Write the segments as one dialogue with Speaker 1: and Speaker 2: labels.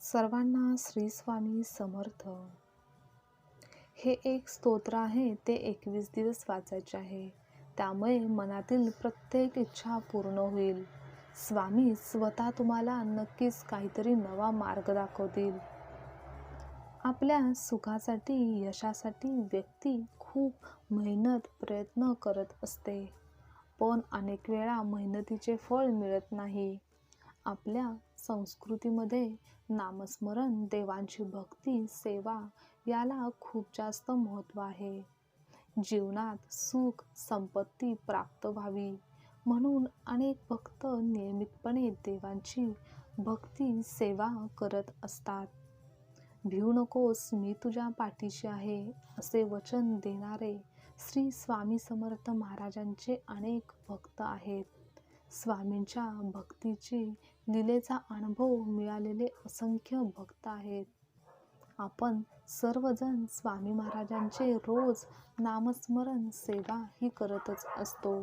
Speaker 1: सर्वांना श्री स्वामी समर्थ. हे एक स्तोत्र आहे, ते 21 दिवस वाचायचे आहे. त्यामुळे मनातील प्रत्येक इच्छा पूर्ण होईल. स्वामी स्वतः तुम्हाला नक्कीच काहीतरी नवा मार्ग दाखवतील. आपल्या सुखासाठी, यशासाठी व्यक्ती खूप मेहनत, प्रयत्न करत असते, पण अनेक वेळा मेहनतीचे फळ मिळत नाही. आपल्या संस्कृतीमध्ये नामस्मरण, देवांची भक्ती, सेवा याला खूप जास्त महत्त्व आहे. जीवनात सुख, संपत्ती प्राप्त व्हावी म्हणून अनेक भक्त नियमितपणे देवांची भक्ती, सेवा करत असतात. भिवू नकोस, मी तुझ्या पाठीशी आहे, असे वचन देणारे श्री स्वामी समर्थ महाराजांचे अनेक भक्त आहेत. स्वामींच्या भक्तीची लीलेचा अनुभव मिळालेले असंख्य भक्त आहेत. आपण सर्वजण स्वामी महाराजांचे रोज नामस्मरण, सेवा ही करतच असतो.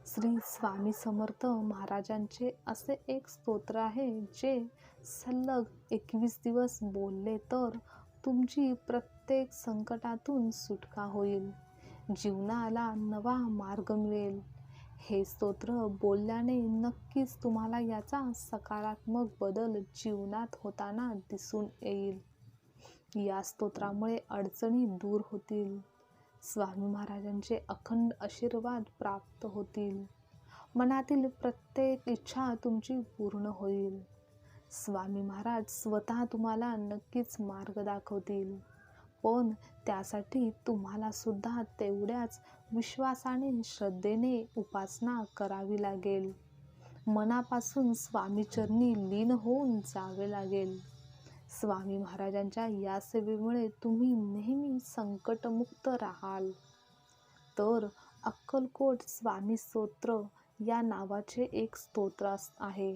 Speaker 1: श्री स्वामी समर्थ महाराजांचे असे एक स्तोत्र आहे, जे सलग 21 दिवस बोलले तर तुमची प्रत्येक संकटातून सुटका होईल, जीवनाला नवा मार्ग मिळेल. हे स्तोत्र बोलल्याने नक्कीच तुम्हाला याचा सकारात्मक बदल जीवनात होताना दिसून येईल. या स्तोत्रामुळे अडचणी दूर होतील, स्वामी महाराजांचे अखंड आशीर्वाद प्राप्त होतील, मनातील प्रत्येक इच्छा तुमची पूर्ण होईल. स्वामी महाराज स्वतः तुम्हाला नक्कीच मार्ग दाखवतील, पण त्यासाठी तुम्हाला सुद्धा तेवढ्याच विश्वासाने, श्रद्धेने उपासना करावी लागेल. मनापासून स्वामीचरणी लीन होऊन जावे लागेल. स्वामी महाराजांच्या या सेवेमुळे तुम्ही नेहमी संकटमुक्त राहाल. तर अक्कलकोट स्वामी स्तोत्र या नावाचे एक स्तोत्र आहे.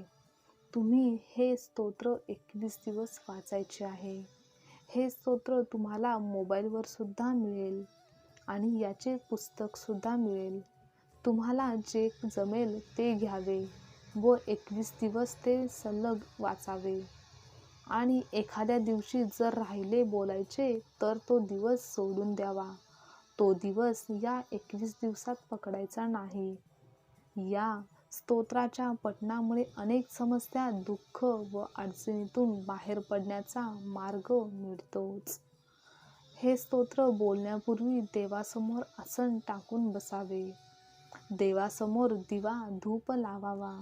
Speaker 1: तुम्ही हे स्तोत्र 21 दिवस वाचायचे आहे. हे स्तोत्र तुम्हाला मोबाईलवर सुद्धा मिळेल आणि याचे पुस्तक सुद्धा मिळेल. तुम्हाला जे जमेल ते घ्यावे व 21 दिवस ते सलग वाचावे. आणि एखाद्या दिवशी जर राहिले बोलायचे तर तो दिवस सोडून द्यावा. तो दिवस या 21 दिवसात पकडायचा नाही. या स्तोत्राच्या पठणामुळे अनेक समस्या, दुःख व अडचणीतून बाहेर पडण्याचा मार्ग मिळतोच. हे स्तोत्र बोलण्यापूर्वी देवासमोर आसन टाकून बसावे. देवासमोर दिवा धूप लावावा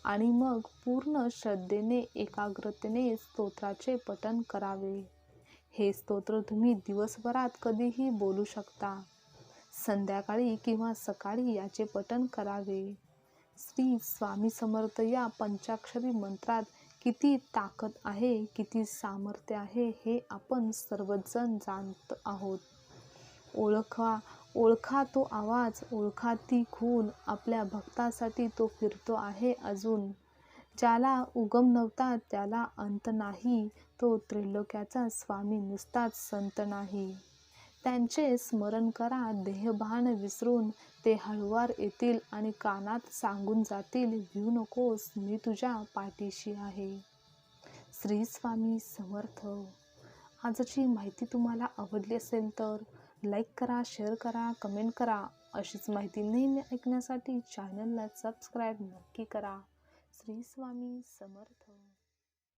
Speaker 1: आणि मग पूर्ण श्रद्धेने, एकाग्रतेने स्तोत्राचे पठण करावे. हे स्तोत्र तुम्ही दिवसभरात कधीही बोलू शकता. संध्याकाळी किंवा सकाळी याचे पठण करावे. श्री स्वामी समर्थ या पंचाक्षरी मंत्रात किती ताकद आहे, किती सामर्थ्य आहे, हे आपण सर्वजण जाणत आहोत. ओळखा तो आवाज, ओळखा ती खूण, आपल्या भक्तासाठी तो फिरतो आहे अजून. ज्याला उगम नव्हता त्याला अंत नाही, तो त्रैलोक्याचा स्वामी नुसताच संत नाही. त्यांचे स्मरण करा, देहभान विसरून ते हळूवार येतील आणि कानात सांगून जातील, भिवू नकोस, मी तुझ्या पाठीशी आहे. श्री स्वामी समर्थ. आजची माहिती तुम्हाला आवडली असेल तर लाईक करा, शेअर करा, कमेंट करा. अशीच माहिती नेहमी ऐकण्यासाठी चॅनलला सबस्क्राईब नक्की करा. श्री स्वामी समर्थ.